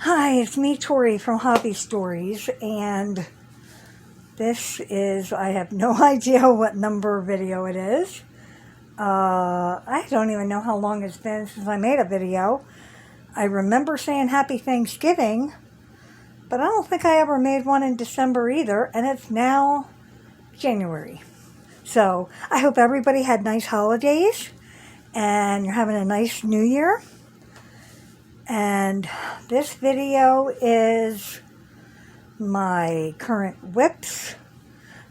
Hi, it's me, Tori from Hobby Stories, and this is, I have no idea what number video it is. I don't even know how long it's been since I made a video. I remember saying Happy Thanksgiving, but I don't think I ever made one in December either, and it's now January. So I hope everybody had nice holidays, and you're having a nice new year. And this video is my current WIPs.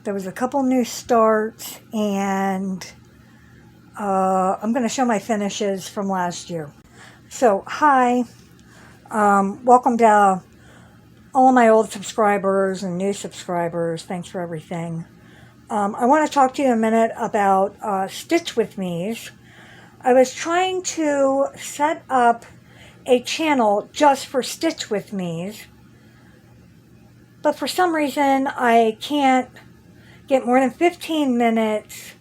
There was a couple new starts, and I'm going to show my finishes from last year. So, hi. Welcome to all of my old subscribers and new subscribers. Thanks for everything. I want to talk to you in a minute about Stitch With Me's. I was trying to set up a channel just for Stitch With Me's, but for some reason I can't get more than 15 minutes,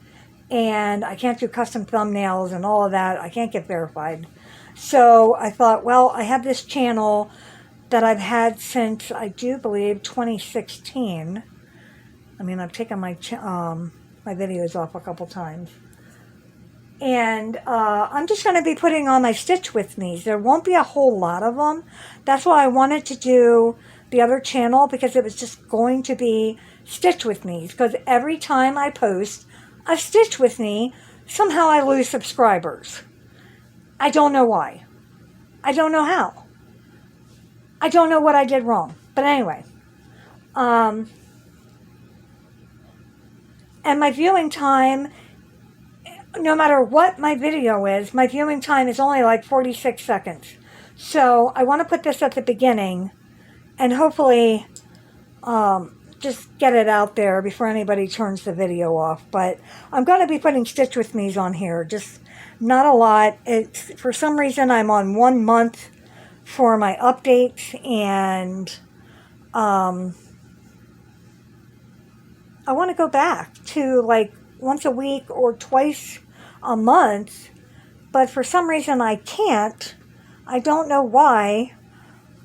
and I can't do custom thumbnails and all of that. I can't get verified. So I thought, well, I have this channel that I've had since, I do believe, 2016. I mean, I've taken my videos off a couple times. And I'm just going to be putting on my Stitch With Me's. There won't be a whole lot of them. That's why I wanted to do the other channel, because it was just going to be Stitch With Me's. Because every time I post a Stitch With Me, somehow I lose subscribers. I don't know why. I don't know how. I don't know what I did wrong. But anyway. And my viewing time, no matter what my video is, my viewing time is only like 46 seconds. So I want to put this at the beginning and hopefully just get it out there before anybody turns the video off. But I'm going to be putting Stitch With Me's on here, just not a lot. It's, for some reason, I'm on 1 month for my updates, and I want to go back to like once a week or twice a month, but for some reason I can't. I don't know why.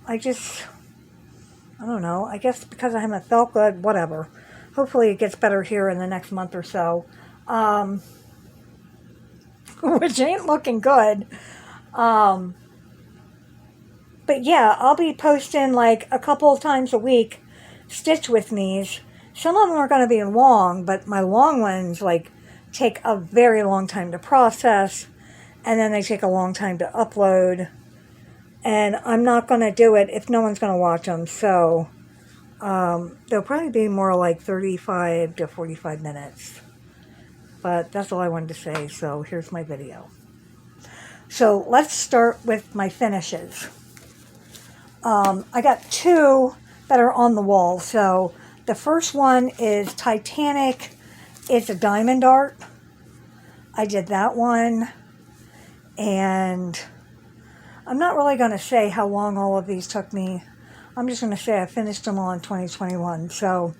I don't know. I guess because I haven't felt good, whatever. Hopefully it gets better here in the next month or so. Which ain't looking good. But yeah, I'll be posting like a couple of times a week Stitch With Me's. Some of them are going to be long, but my long ones like take a very long time to process, and then they take a long time to upload, and I'm not going to do it if no one's going to watch them. So they'll probably be more like 35 to 45 minutes, but that's all I wanted to say. So here's my video. So let's start with my finishes. I got two that are on the wall. So the first one is Titanic. It's a diamond art. I did that one. And I'm not really going to say how long all of these took me. I'm just going to say I finished them all in 2021. So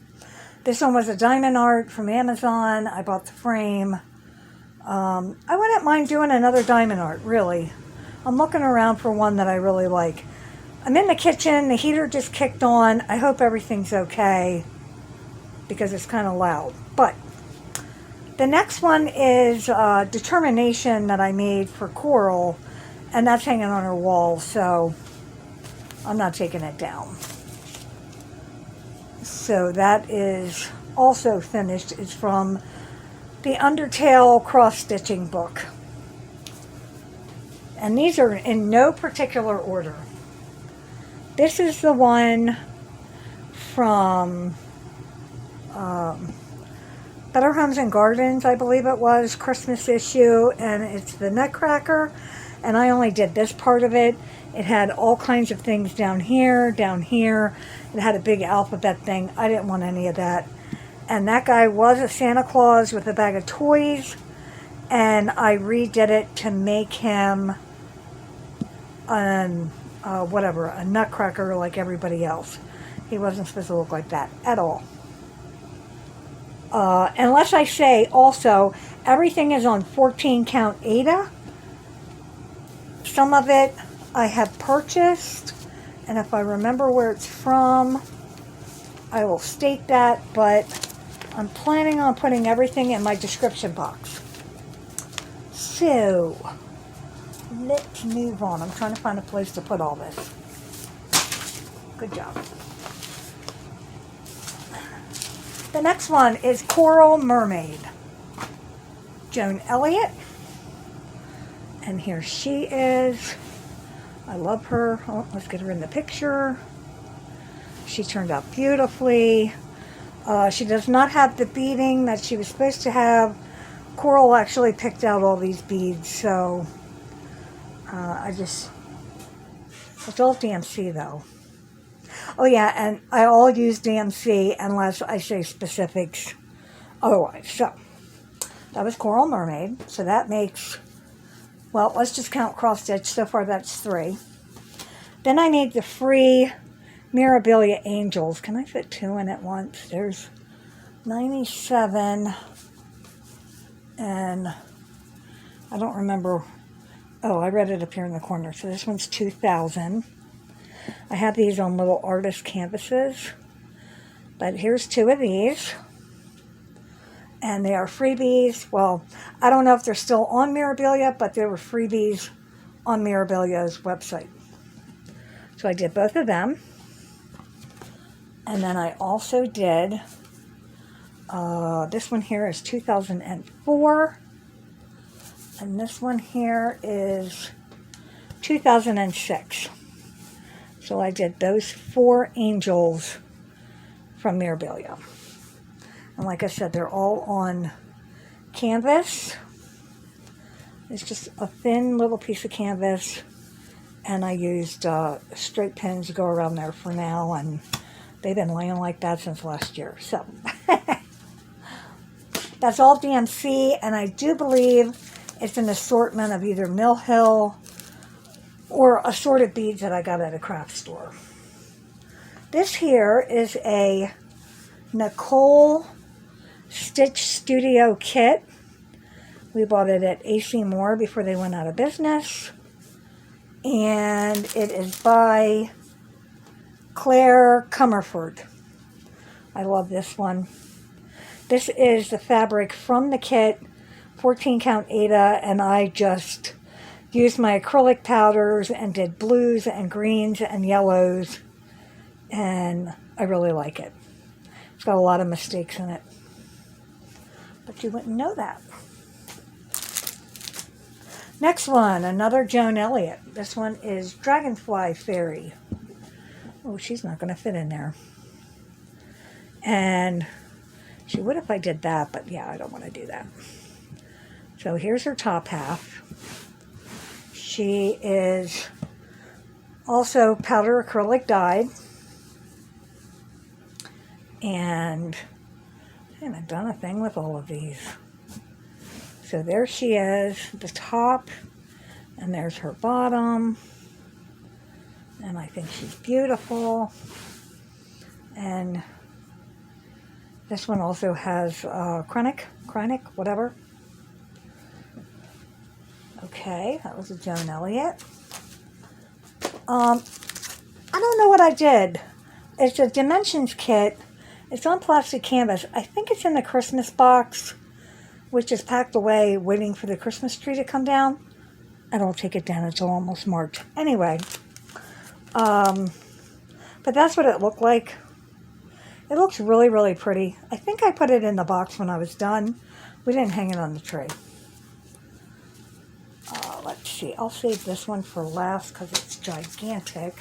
this one was a diamond art from Amazon. I bought the frame. I wouldn't mind doing another diamond art, really. I'm looking around for one that I really like. I'm in the kitchen. The heater just kicked on. I hope everything's okay, because it's kind of loud. But the next one is Determination that I made for Coral, and that's hanging on her wall, so I'm not taking it down. So that is also finished. It's from the Undertale cross-stitching book. And these are in no particular order. This is the one from Better Homes and Gardens, I believe it was, Christmas issue, and it's the Nutcracker, and I only did this part of it. It had all kinds of things down here. It had a big alphabet thing. I didn't want any of that. And that guy was a Santa Claus with a bag of toys, and I redid it to make him a Nutcracker like everybody else. He wasn't supposed to look like that at all. Unless I say also, everything is on 14 count Ada. Some of it I have purchased, And if I remember where it's from, I will state that, but I'm planning on putting everything in my description box. So, let's move on. I'm trying to find a place to put all this. Good job. The next one is Coral Mermaid. Joan Elliott. And here she is. I love her. Oh, let's get her in the picture. She turned out beautifully. She does not have the beading that she was supposed to have. Coral actually picked out all these beads, so it's all DMC though. Oh yeah, and I all use DMC unless I say specifics otherwise. So, that was Coral Mermaid. So that makes, well, let's just count cross-stitch. So far that's 3. Then I need the free Mirabilia Angels. Can I fit 2 in at once? There's 97, and I don't remember. Oh, I read it up here in the corner. So this one's 2,000. I have these on little artist canvases, but here's 2 of these, and they are freebies. Well, I don't know if they're still on Mirabilia, but they were freebies on Mirabilia's website. So I did both of them, and then I also did, this one here is 2004, and this one here is 2006. So I did those 4 angels from Mirabilia. And like I said, they're all on canvas. It's just a thin little piece of canvas. And I used straight pins to go around there for now. And they've been laying like that since last year. So that's all DMC. And I do believe it's an assortment of either Mill Hill or assorted beads that I got at a craft store. This here is a Nicole Stitch Studio kit. We bought it at AC Moore before they went out of business. And it is by Claire Comerford. I love this one. This is the fabric from the kit, 14 count Aida, and I just used my acrylic powders and did blues and greens and yellows, and I really like it. It's got a lot of mistakes in it, but you wouldn't know that. Next one, another Joan Elliott. This one is Dragonfly Fairy. Oh, she's not going to fit in there. And she would if I did that, but yeah, I don't want to do that. So here's her top half. She is also powder acrylic dyed. And I haven't done a thing with all of these. So there she is, the top, and there's her bottom. And I think she's beautiful. And this one also has Chronic, whatever. Okay, that was a Joan Elliott. I don't know what I did. It's a Dimensions kit. It's on plastic canvas. I think it's in the Christmas box, which is packed away waiting for the Christmas tree to come down. I don't take it down until almost March. Anyway, but that's what it looked like. It looks really, really pretty. I think I put it in the box when I was done. We didn't hang it on the tree. Let's see. I'll save this one for last because it's gigantic.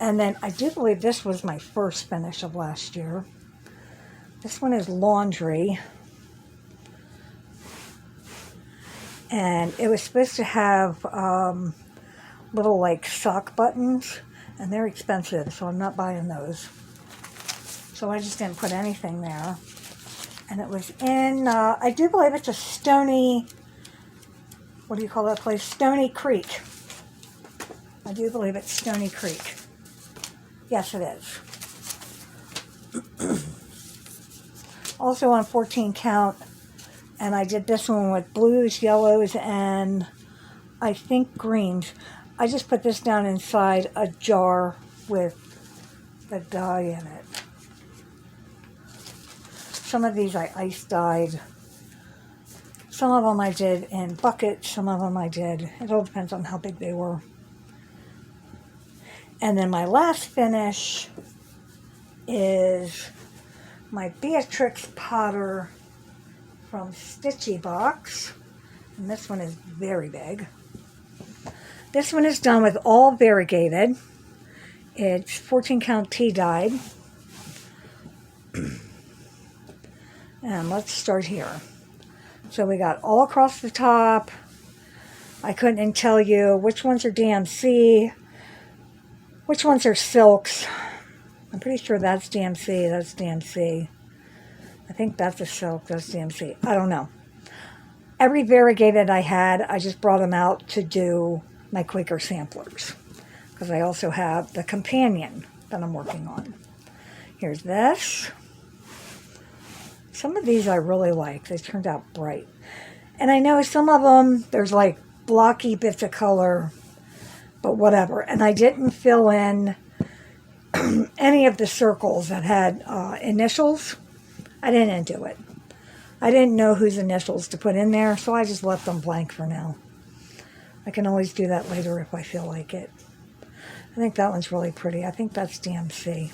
And then I do believe this was my first finish of last year. This one is Laundry. And it was supposed to have little like sock buttons. And they're expensive, so I'm not buying those. So I just didn't put anything there. And it was in, I do believe it's a Stony, what do you call that place? Stony Creek. I do believe it's Stony Creek. Yes, it is. Also on 14 count. And I did this one with blues, yellows, and I think greens. I just put this down inside a jar with the dye in it. Some of these I ice dyed. Some of them I did in buckets, some of them I did. It all depends on how big they were. And then my last finish is my Beatrix Potter from Stitchy Box. And this one is very big. This one is done with all variegated. It's 14 count tea dyed. And let's start here. So we got all across the top. I couldn't tell you which ones are DMC, which ones are silks. I'm pretty sure that's DMC, that's DMC. I think that's a silk, that's DMC. I don't know. Every variegated I had, I just brought them out to do my Quaker samplers. Because I also have the companion that I'm working on. Here's this. Some of these I really like. They turned out bright. And I know some of them, there's like blocky bits of color, but whatever. And I didn't fill in any of the circles that had initials. I didn't do it. I didn't know whose initials to put in there, so I just left them blank for now. I can always do that later if I feel like it. I think that one's really pretty. I think that's DMC.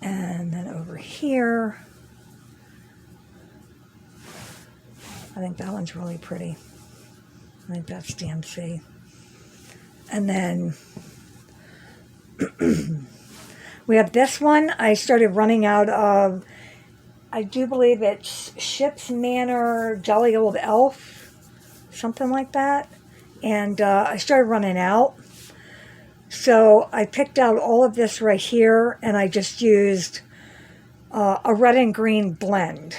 And then over here, I think that one's really pretty. I think that's DMC. And then we have this one. I started running out of, I do believe it's Ship's Manor, Jolly Old Elf, something like that. And I started running out. So I picked out all of this right here, and I just used a red and green blend.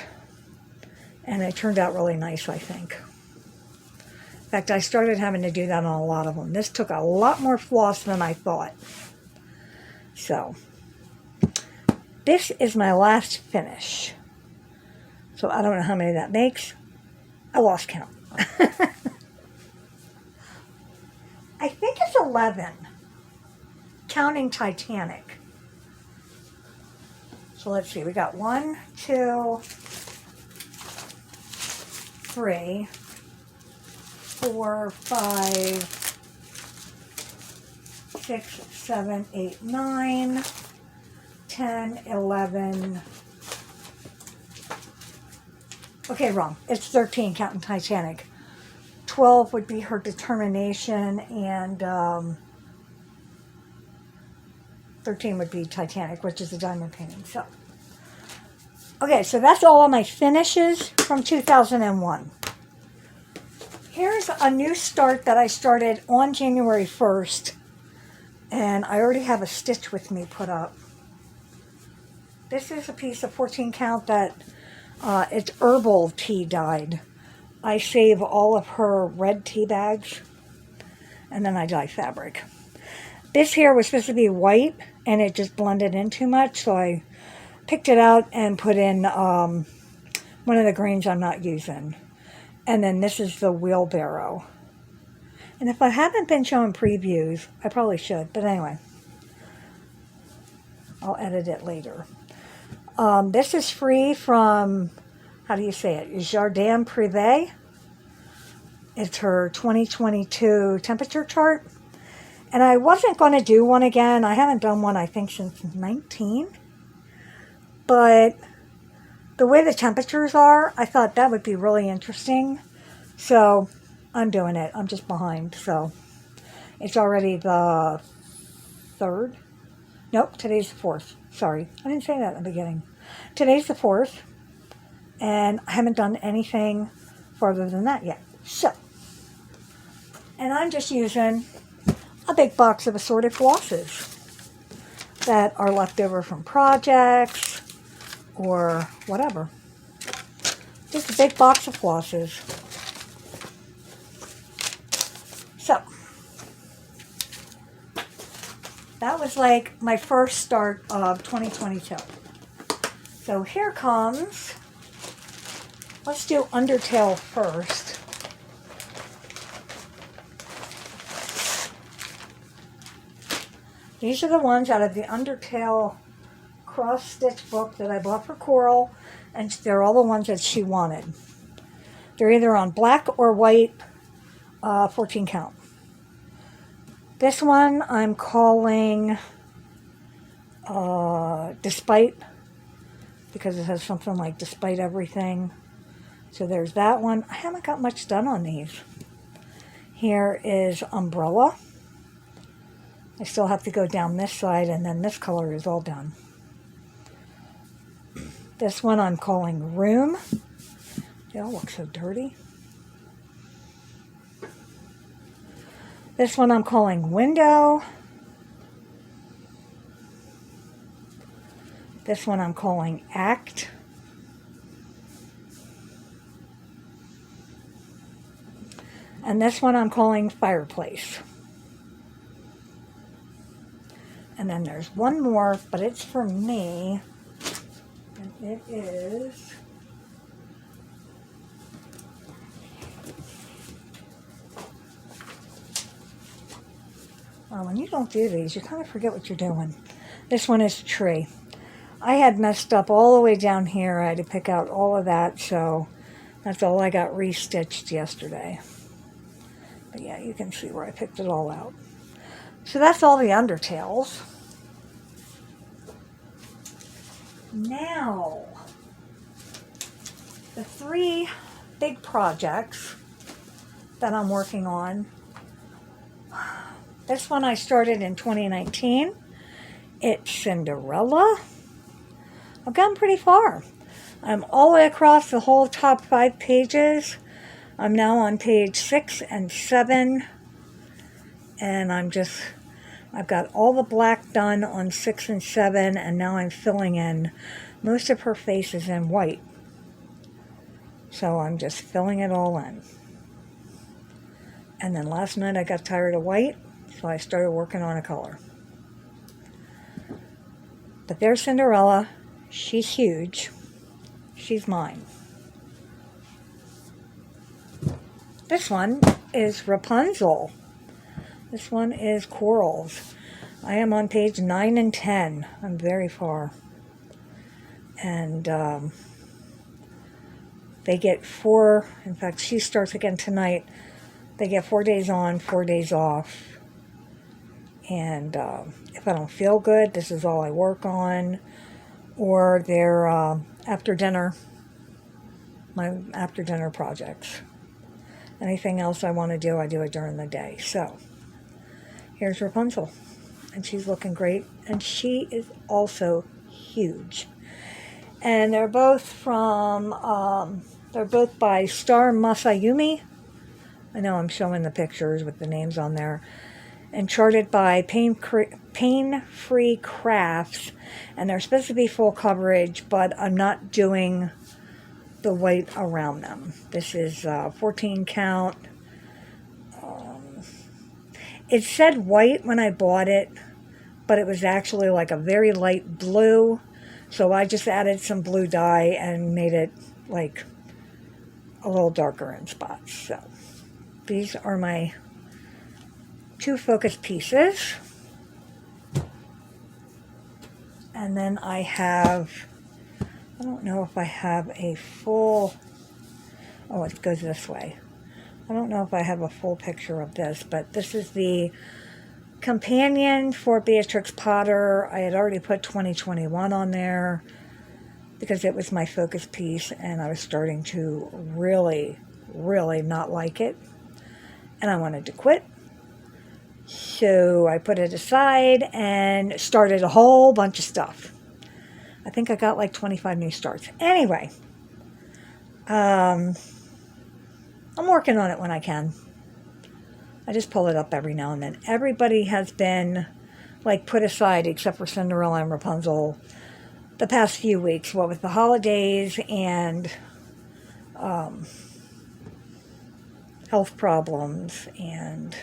And it turned out really nice, I think. In fact, I started having to do that on a lot of them. This took a lot more floss than I thought. So, this is my last finish. So I don't know how many that makes. I lost count. I think it's 11. Counting Titanic. So let's see, we got 1, 2, 3, 4, 5, 6, 7, 8, 9, 10, 11. Okay, wrong. It's 13 counting Titanic. 12 would be Her Determination, and 13 would be Titanic, which is a diamond painting. So, okay, so that's all of my finishes from 2001. Here's a new start that I started on January 1st, and I already have a stitch with me put up. This is a piece of 14 count that it's herbal tea dyed. I save all of her red tea bags, and then I dye fabric. This here was supposed to be white, and it just blended in too much, so I picked it out and put in one of the greens I'm not using. And then this is the wheelbarrow. And if I haven't been showing previews, I probably should, but anyway. I'll edit it later. This is free from, how do you say it, Jardin Privé. It's her 2022 temperature chart. And I wasn't going to do one again. I haven't done one, I think, since 19. But the way the temperatures are, I thought that would be really interesting. So I'm doing it. I'm just behind. So it's already the 3rd. Nope, today's the 4th. Sorry, I didn't say that in the beginning. Today's the 4th. And I haven't done anything further than that yet. So, and I'm just using a big box of assorted flosses that are left over from projects or whatever. Just a big box of flosses. So, that was like my first start of 2022. So here comes, let's do Undertale first. These are the ones out of the Undertale cross-stitch book that I bought for Coral, and they're all the ones that she wanted. They're either on black or white, 14 count. This one I'm calling Despite, because it has something like Despite Everything. So there's that one. I haven't got much done on these. Here is Umbrella. I still have to go down this side, and then this color is all done. This one I'm calling Room. They all look so dirty. This one I'm calling Window. This one I'm calling Act. And this one I'm calling Fireplace. And then there's one more, but it's for me. And it is... when you don't do these, you kind of forget what you're doing. This one is Tree. I had messed up all the way down here. I had to pick out all of that, so that's all I got restitched yesterday. But yeah, you can see where I picked it all out. So that's all the Undertales. Now, the 3 big projects that I'm working on. This one I started in 2019. It's Cinderella. I've gotten pretty far. I'm all the way across the whole top 5 pages. I'm now on page 6 and 7. And I've got all the black done on 6 and 7. And now I'm filling in. Most of her face is in white. So I'm just filling it all in. And then last night I got tired of white. So I started working on a color. But there's Cinderella. She's huge. She's mine. This one is Rapunzel. This one is Corals. I am on page 9 and 10. I'm very far. And they get 4, in fact, she starts again tonight. They get 4 days on, 4 days off. And if I don't feel good, this is all I work on. Or their after dinner, my after dinner projects. Anything else I want to do, I do it during the day. So, here's Rapunzel. And she's looking great. And she is also huge. And they're both from, they're both by StarMasayume. I know I'm showing the pictures with the names on there. And charted by Paine Free Crafts, and they're supposed to be full coverage, but I'm not doing the white around them. This is 14 count. It said white when I bought it, but it was actually like a very light blue, so I just added some blue dye and made it like a little darker in spots. So these are my 2 focus pieces. And then I have, I don't know if I have a full, oh, it goes this way. I don't know if I have a full picture of this, but this is the companion for Beatrix Potter. I had already put 2021 on there because it was my focus piece and I was starting to really, really not like it. And I wanted to quit. So I put it aside and started a whole bunch of stuff. I think I got like 25 new starts. Anyway, I'm working on it when I can. I just pull it up every now and then. Everybody has been like put aside except for Cinderella and Rapunzel the past few weeks. Well, with the holidays and health problems and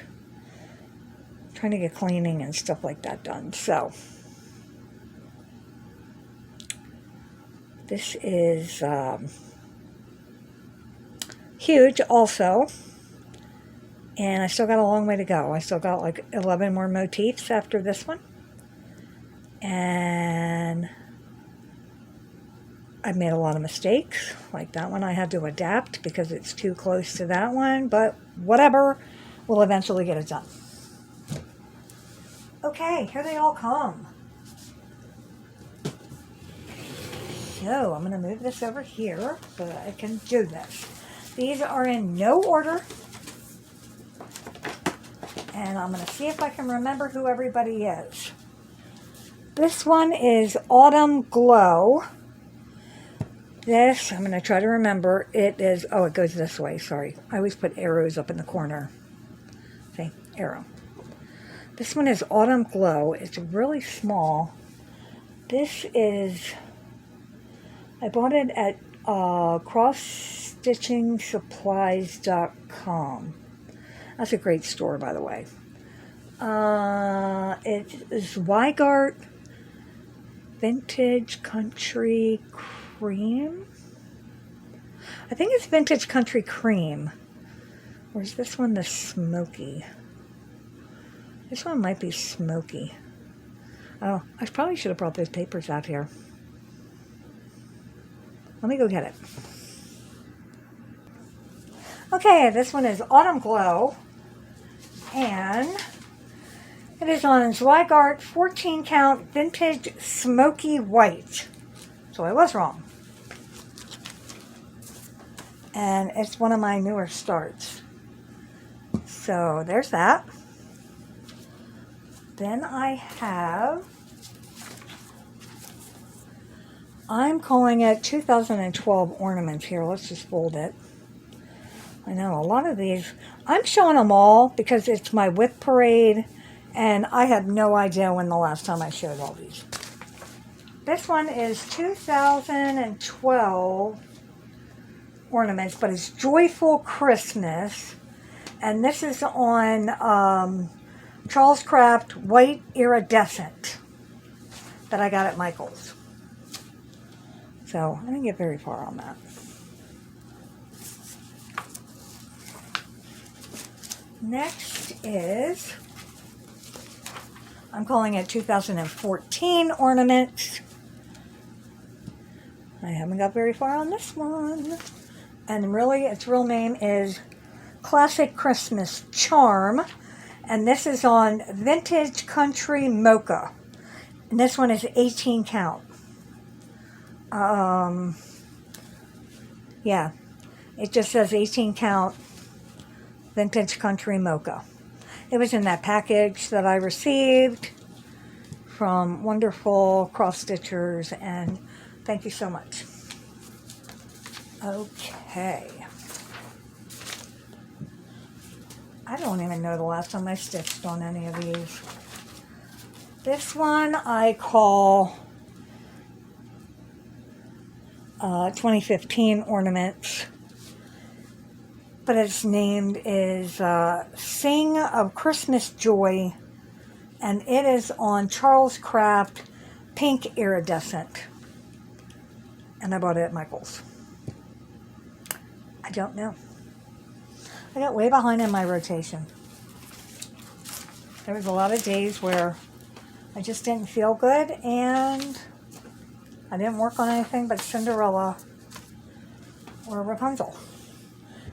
trying to get cleaning and stuff like that done. So this is huge also, and I still got a long way to go. I still got like 11 more motifs after this one, And I've made a lot of mistakes. Like that one I had to adapt because it's too close to that one, but whatever, we'll eventually get it done. Okay, here they all come. So I'm going to move this over here so that I can do this. These are in no order. And I'm going to see if I can remember who everybody is. This one is Autumn Glow. This, I'm going to try to remember. It is, oh, it goes this way. Sorry. I always put arrows up in the corner. See, arrow. This one is Autumn Glow. It's really small. This is, I bought it at crossstitchingsupplies.com. That's a great store, by the way. It is Weigart Vintage Country Cream. I think it's Vintage Country Cream. Or is this one the Smoky? This one might be Smoky. Oh, I probably should have brought those papers out here. Let me go get it. Okay, this one is Autumn Glow. And it is on Zweigart 14 count Vintage Smoky White. So I was wrong. And it's one of my newer starts. So there's that. Then I have, I'm calling it 2012 Ornaments here. Let's just fold it. I know a lot of these, I'm showing them all because it's my WIP parade and I have no idea when the last time I showed all these. This one is 2012 Ornaments, but it's Joyful Christmas. And this is on Charles Craft White Iridescent that I got at Michael's. So I didn't get very far on that. Next is, I'm calling it 2014 Ornaments. I haven't got very far on this one. And really, its real name is Classic Christmas Charm. And this is on Vintage Country Mocha. And this one is 18 count. Yeah, it just says 18 count Vintage Country Mocha. It was in that package that I received from wonderful cross-stitchers, and thank you so much. Okay. I don't even know the last time I stitched on any of these. This one I call 2015 Ornaments, but its named is Sing of Christmas Joy, and it is on Charles Craft Pink Iridescent, and I bought it at Michael's. I don't know. I got way behind in my rotation. There was a lot of days where I just didn't feel good, and I didn't work on anything but Cinderella or Rapunzel.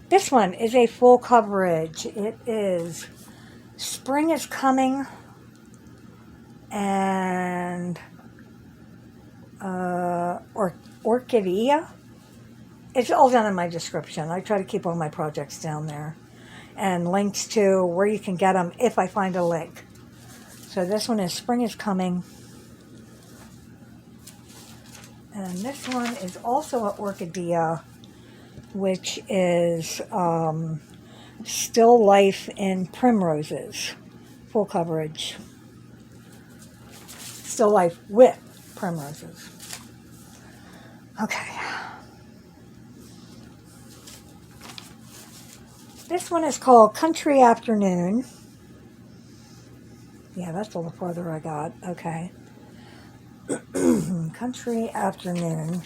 This one is a full coverage. It is Spring is Coming and Orchidea. It's all down in my description. I try to keep all my projects down there. And links to where you can get them if I find a link. So this one is Spring is Coming. And this one is also an Orchidea, which is Still Life in Primroses. Full coverage. Still Life with Primroses. Okay. This one is called Country Afternoon. Yeah, that's a little farther I got. Okay. Country Afternoon.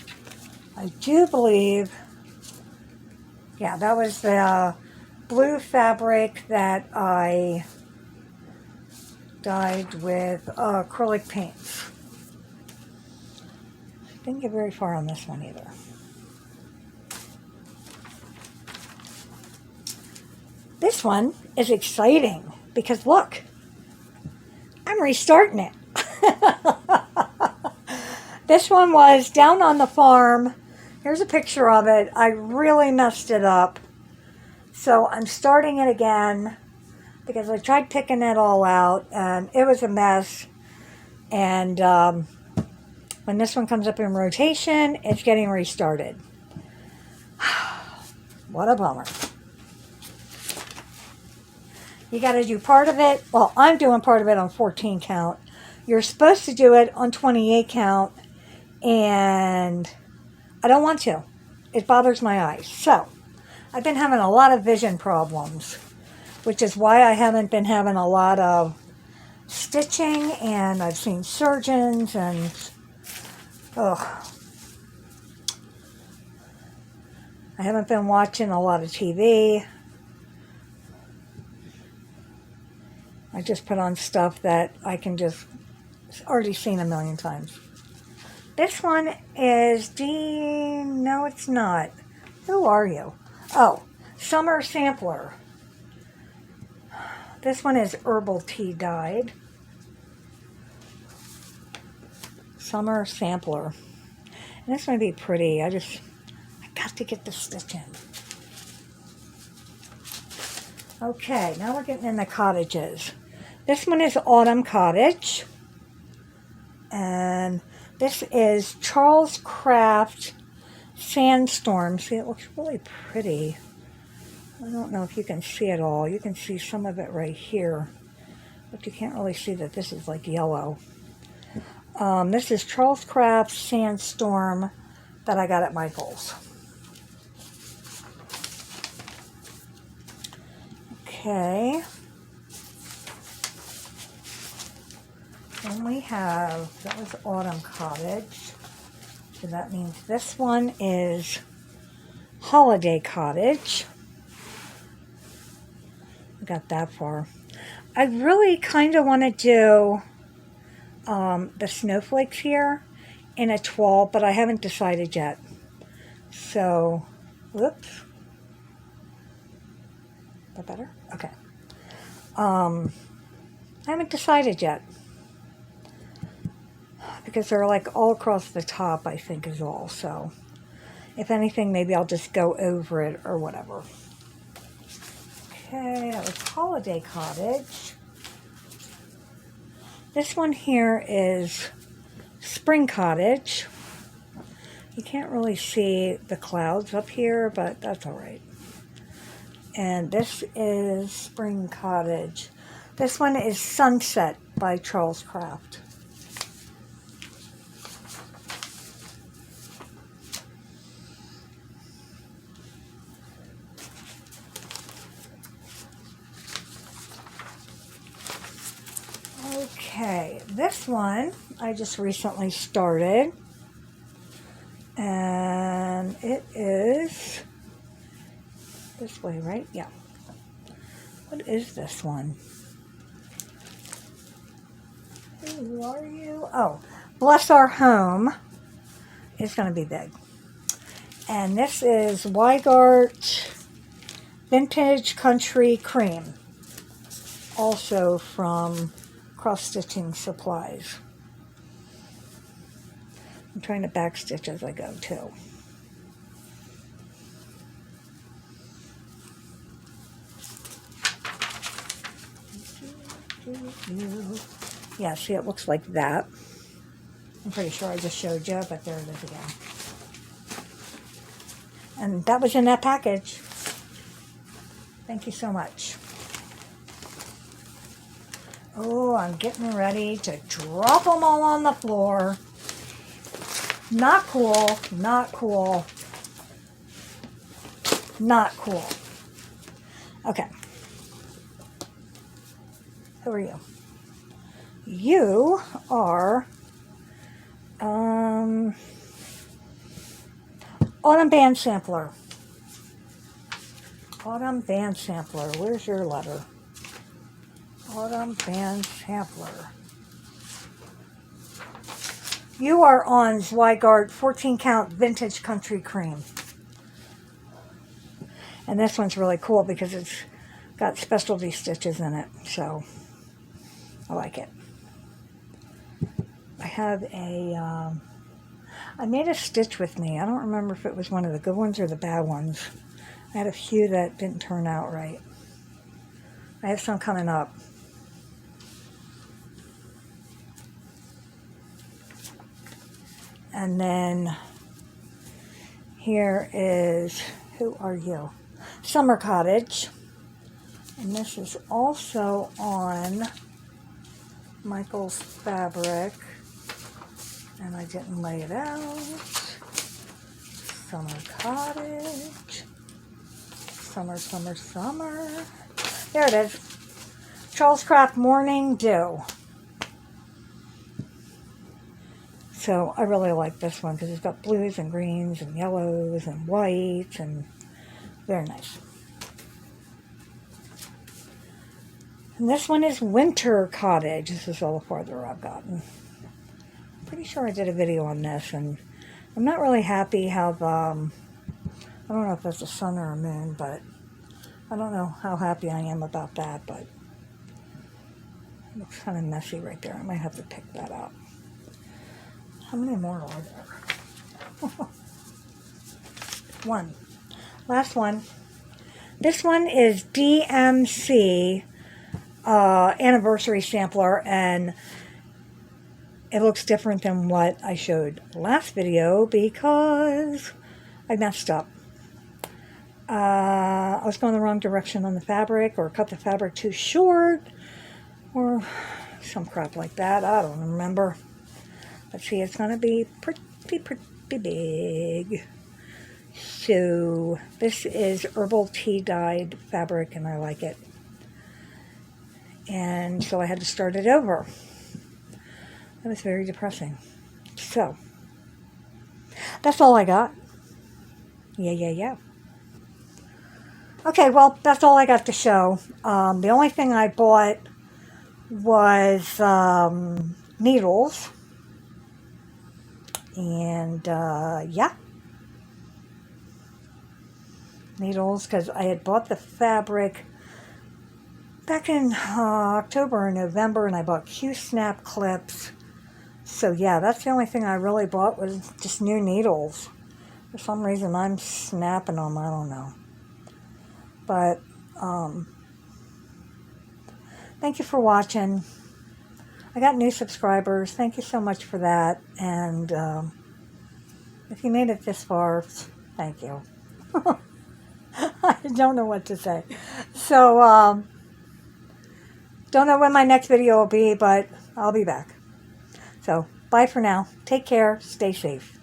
I do believe, yeah, that was the blue fabric that I dyed with acrylic paints. Didn't get very far on this one either. This one is exciting because look, I'm restarting it. This one was down on the farm. Here's a picture of it. I really messed it up. So I'm starting it again because I tried picking it all out and it was a mess. And when this one comes up in rotation, it's getting restarted. What a bummer. You got to do part of it. Well, I'm doing part of it on 14 count. You're supposed to do it on 28 count, and I don't want to. It bothers my eyes. So, I've been having a lot of vision problems, which is why I haven't been having a lot of stitching, and I've seen surgeons, and I haven't been watching a lot of TV. I just put on stuff that I can just already seen a million times. This one is no, it's not. Who are you? Oh, Summer Sampler. This one is Herbal Tea Dyed. Summer Sampler. And this one would be pretty. I got to get the stitch in. Okay, now we're getting in the cottages. This one is Autumn Cottage. And this is Charles Craft Sandstorm. See, it looks really pretty. I don't know if you can see it all. You can see some of it right here. But you can't really see that this is like yellow. This is Charles Craft Sandstorm that I got at Michael's. Okay. Then we have, that was Autumn Cottage. So that means this one is Holiday Cottage. I got that far. I really kind of want to do the snowflakes here in a 12, but I haven't decided yet. So, whoops. Is that better? Okay. I haven't decided yet. Because they're like all across the top, I think is all. So, if anything, maybe I'll just go over it or whatever. Okay, that was Holiday Cottage. This one here is Spring Cottage. You can't really see the clouds up here, but that's all right. And this is Spring Cottage. This one is Sunset by Charles Craft. Okay, this one I just recently started, and it is this way, right? Yeah. What is this one? Who are you? Oh, Bless Our Home is going to be big. And this is Weigart Vintage Country Cream, also from Cross Stitching Supplies. I'm trying to backstitch as I go too. Yeah, see, it looks like that. I'm pretty sure I just showed you, but there it is again. And that was in that package. Thank you so much. Oh, I'm getting ready to drop them all on the floor. Not cool, not cool, not cool. Okay. Who are you? You are Autumn Band Sampler. Autumn Band Sampler. Where's your letter? Autumn Band Sampler. You are on Zweigart 14 count vintage country cream. And this one's really cool because it's got specialty stitches in it. So I like it. I have a, I made a stitch with me. I don't remember if it was one of the good ones or the bad ones. I had a few that didn't turn out right. I have some coming up. And then here is, who are you? Summer Cottage. And this is also on Michael's fabric. And I didn't lay it out. Summer Cottage. Summer, summer, summer. There it is. Charles Craft Morning Dew. So I really like this one because it's got blues and greens and yellows and whites and very nice. And this one is Winter Cottage. This is all the farther I've gotten. I'm pretty sure I did a video on this, and I'm not really happy how the, I don't know if that's a sun or a moon, but I don't know how happy I am about that, but it looks kind of messy right there. I might have to pick that out. How many more are there? One. Last one. This one is DMC Anniversary Sampler, and it looks different than what I showed last video because I messed up. I was going the wrong direction on the fabric, or cut the fabric too short, or some crap like that. I don't remember. Let's see, it's going to be pretty big. So this is herbal tea dyed fabric, and I like it. And so I had to start it over. That was very depressing. So that's all I got. Yeah. Okay, well, that's all I got to show. The only thing I bought was needles. And, yeah. Needles, because I had bought the fabric back in October and November, and I bought Q-snap clips. So, yeah, that's the only thing I really bought was just new needles. For some reason, I'm snapping them. I don't know. But, thank you for watching. I got new subscribers. Thank you so much for that. And if you made it this far, thank you. I don't know what to say. So, don't know when my next video will be, but I'll be back. So, bye for now. Take care. Stay safe.